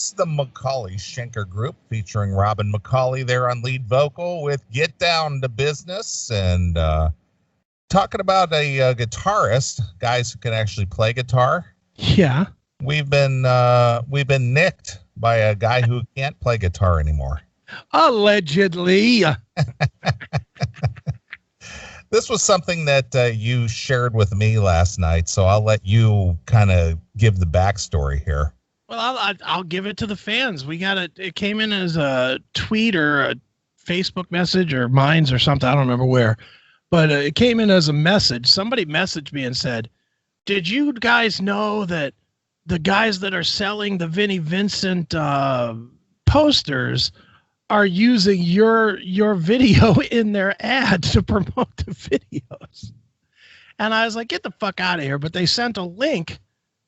It's the Macaulay Schenker Group featuring Robin Macaulay there on lead vocal with Get Down to Business, and talking about a guitarist, guys who can actually play guitar. Yeah. We've been nicked by a guy who can't play guitar anymore. Allegedly. This was something that you shared with me last night, so I'll let you kind of give the backstory here. Well, I'll give it to the fans. It came in as a tweet or a Facebook message or Minds or something. I don't remember where, but it came in as a message. Somebody messaged me and said, "Did you guys know that the guys that are selling the Vinnie Vincent posters are using your video in their ad to promote the videos?" And I was like, "Get the fuck out of here!" But they sent a link.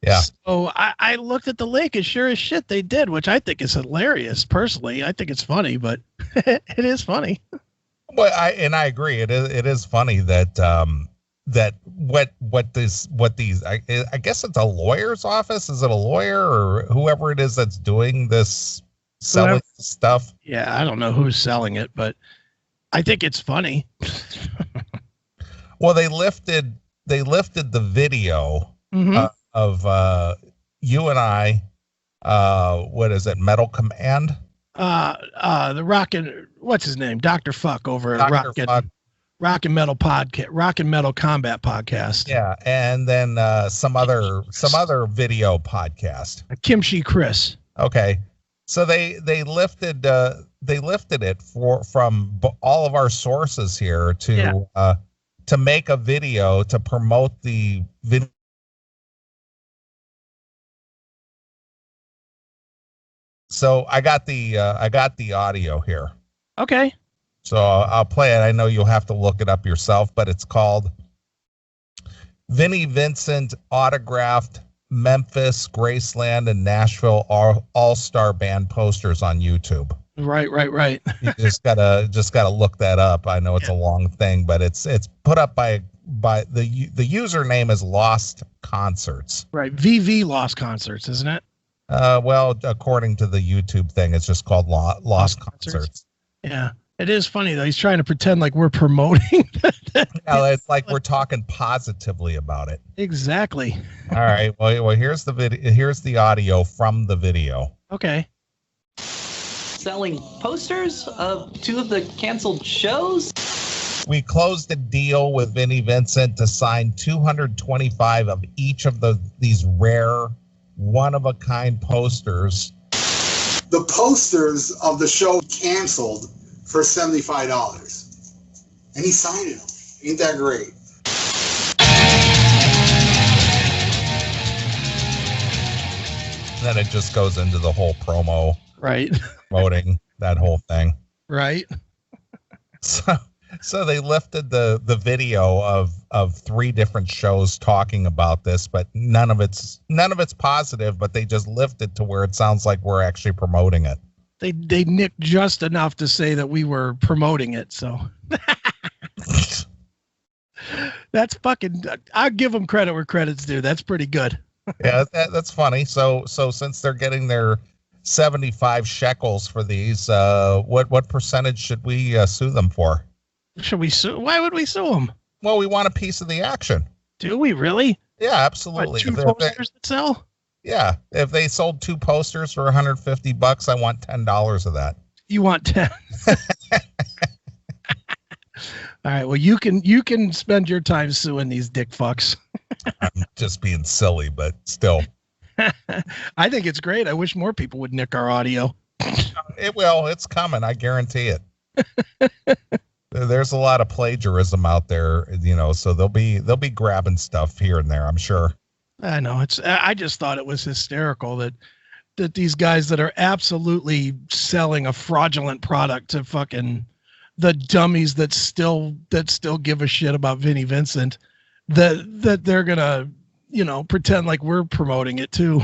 Yeah. So I looked at the link, and sure as shit they did, which I think is hilarious. Personally, I think it's funny, but it is funny. Well, I agree. It is funny that I guess it's a lawyer's office. Is it a lawyer or whoever it is that's doing this selling stuff? Yeah, I don't know who's selling it, but I think it's funny. Well, they lifted the video. Mm-hmm. Of you and I, what is it? Metal Command? The what's his name? Dr. Fuck over at Rock and Metal Combat Podcast. Yeah, and then some other video podcast. Kimchi Chris. Okay, so they lifted it from all of our sources here to make a video to promote the video. So I got the audio here. Okay. So I'll play it. I know you'll have to look it up yourself, but it's called Vinnie Vincent autographed Memphis, Graceland, and Nashville All-Star Band posters on YouTube. Right. You just gotta look that up. I know it's a long thing, but it's put up by the username is Lost Concerts. Right. VV Lost Concerts, isn't it? Well, according to the YouTube thing, it's just called Lost Concerts. Yeah, it is funny though. He's trying to pretend like we're promoting. It's like we're talking positively about it. Exactly. All right. Well, here's the video. Here's the audio from the video. Okay. Selling posters of 2 of the canceled shows. We closed a deal with Vinnie Vincent to sign 225 of each of these rare, one-of-a-kind posters. The posters of the show canceled for $75. And he signed them. Ain't that great? Then it just goes into the whole promo. Right. Promoting that whole thing. Right. So they lifted the video of 3 different shows talking about this, but none of it's positive, but they just lifted to where it sounds like we're actually promoting it. They nicked just enough to say that we were promoting it, so that's fucking, I'll give them credit where credit's due. That's pretty good. Yeah, that's funny. So since they're getting their 75 shekels for these, what percentage should we sue them for? Should we sue? Why would we sue them? Well, we want a piece of the action. Do we really? Yeah, absolutely. What, 2 posters that sell? Yeah, if they sold 2 posters for $150, I want $10 of that. You want 10? All right. Well, you can spend your time suing these dick fucks. I'm just being silly, but still. I think it's great. I wish more people would nick our audio. It's coming. I guarantee it. There's a lot of plagiarism out there, so they'll be grabbing stuff here and there, I'm sure. I know. I just thought it was hysterical that these guys that are absolutely selling a fraudulent product to fucking the dummies that still give a shit about Vinnie Vincent, that they're gonna, pretend like we're promoting it too.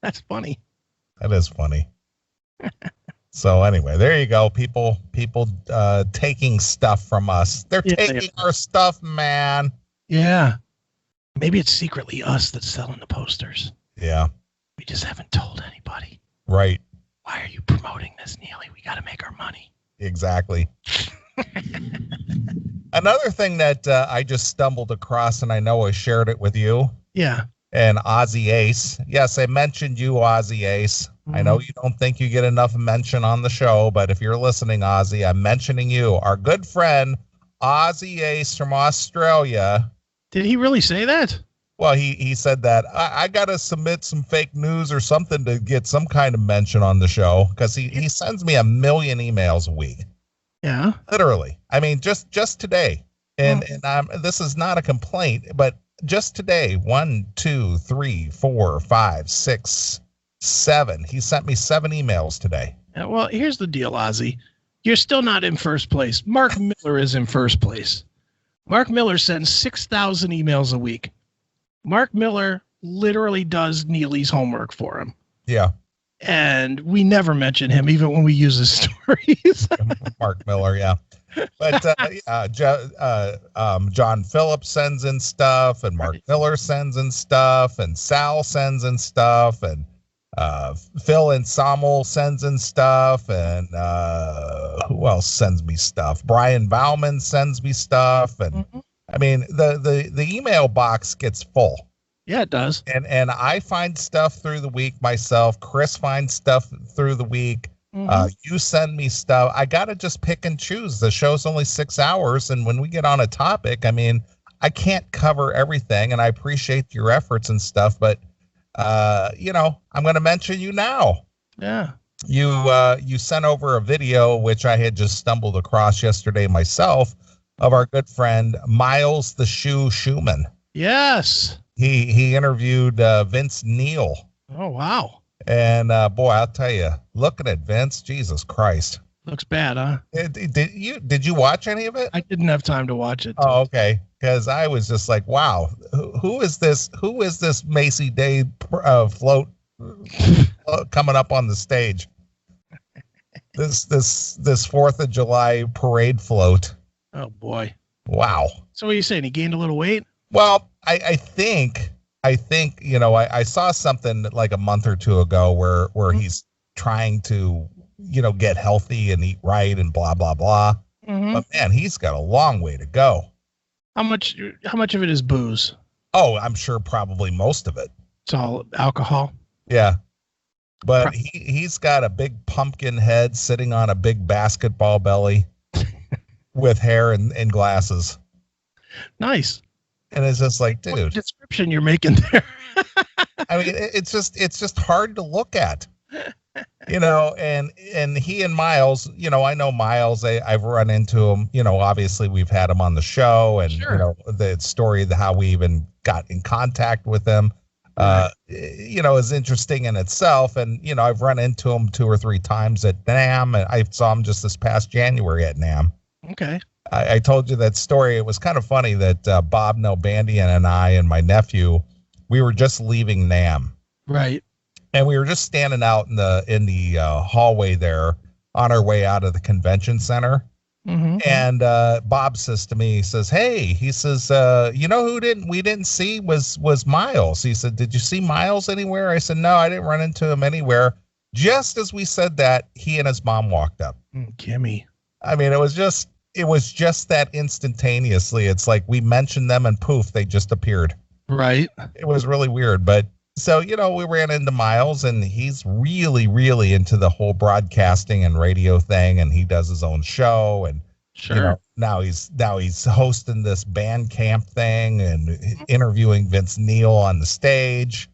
That's funny. That is funny. So anyway, there you go. People taking stuff from us. They're taking our stuff, man. Yeah. Maybe it's secretly us that's selling the posters. Yeah. We just haven't told anybody. Right. Why are you promoting this, Neeley? We got to make our money. Exactly. Another thing that I just stumbled across, and I know I shared it with you. Yeah. And Ozzy Ace. Yes, I mentioned you, Ozzy Ace. I know you don't think you get enough mention on the show, but if you're listening, Ozzy, I'm mentioning you. Our good friend, Ozzy Ace from Australia. Did he really say that? Well, he said that I got to submit some fake news or something to get some kind of mention on the show, because he sends me 1 million emails a week. Yeah. Literally. I mean, just today. And this is not a complaint, but just today, 1, 2, 3, 4, 5, 6, 7. He sent me 7 emails today. Yeah, well, here's the deal, Ozzy. You're still not in first place. Mark Miller is in first place. Mark Miller sends 6,000 emails a week. Mark Miller literally does Neeley's homework for him. Yeah. And we never mention him, even when we use his stories. Mark Miller, yeah. But John Phillips sends in stuff, and Mark Miller sends in stuff, and Sal sends in stuff, and Phil and Samuel sends in stuff, and who else sends me stuff? Brian Bauman sends me stuff, and I mean the email box gets full. Yeah, it does. And I find stuff through the week myself. Chris finds stuff through the week. You send me stuff. I got to just pick and choose. The show's only 6 hours. And when we get on a topic, I mean, I can't cover everything, and I appreciate your efforts and stuff, but you know, I'm going to mention you now. Yeah. You sent over a video, which I had just stumbled across yesterday myself, of our good friend, Miles the Shoeman. Yes. He interviewed Vince Neil. Oh, wow. And boy, I'll tell you, looking at Vince, Jesus Christ. Looks bad, huh? Did you watch any of it? I didn't have time to watch it. Oh, okay. Because I was just like, wow, who is this? Who is this Macy Day float coming up on the stage? This 4th of July parade float. Oh boy. Wow. So what are you saying? He gained a little weight? Well, I think, you know, I saw something like a month or two ago where he's trying to, you know, get healthy and eat right and blah, blah, blah. But man, he's got a long way to go. How much of it is booze? Oh, I'm sure probably most of it. It's all alcohol. Yeah. But he's got a big pumpkin head sitting on a big basketball belly with hair and glasses. Nice. And it's just like, dude, what description you're making there. I mean, it's just hard to look at, you know, and he and Miles, you know, I know Miles, I've run into him, you know, obviously we've had him on the show, and, you know, the story of how we even got in contact with him, you know, is interesting in itself. And, you know, I've run into him 2 or 3 times at NAMM, and I saw him just this past January at NAMM. Okay. I told you that story. It was kind of funny that Bob Nalbandian and I and my nephew, we were just leaving NAMM. Right. And we were just standing out in the hallway there on our way out of the convention center. And Bob says to me, he says, hey, he says, you know who we didn't see was Miles. He said, did you see Miles anywhere? I said, no, I didn't run into him anywhere. Just as we said that, he and his mom walked up. Gimme. I mean, it was just that instantaneously. It's like we mentioned them and poof, they just appeared. Right. It was really weird. But so, you know, we ran into Miles, and he's really, really into the whole broadcasting and radio thing. And he does his own show. And you know, now he's hosting this band camp thing and interviewing Vince Neil on the stage.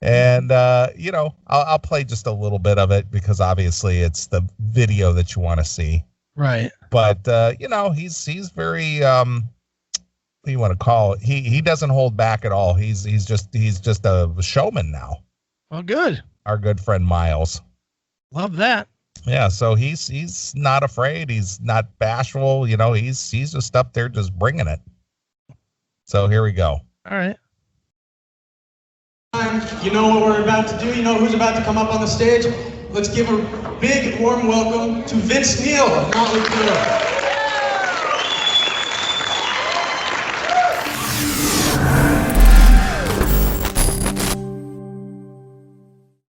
And, you know, I'll play just a little bit of it because obviously it's the video that you want to see. Right. But, you know, he's very, what do you want to call it? He doesn't hold back at all. He's just a showman now. Well, good. Our good friend Miles. Love that. Yeah. So he's not afraid. He's not bashful. You know, he's just up there just bringing it. So here we go. All right. You know what we're about to do? You know who's about to come up on the stage? Let's give a big warm welcome to Vince Neil of Motley Crue.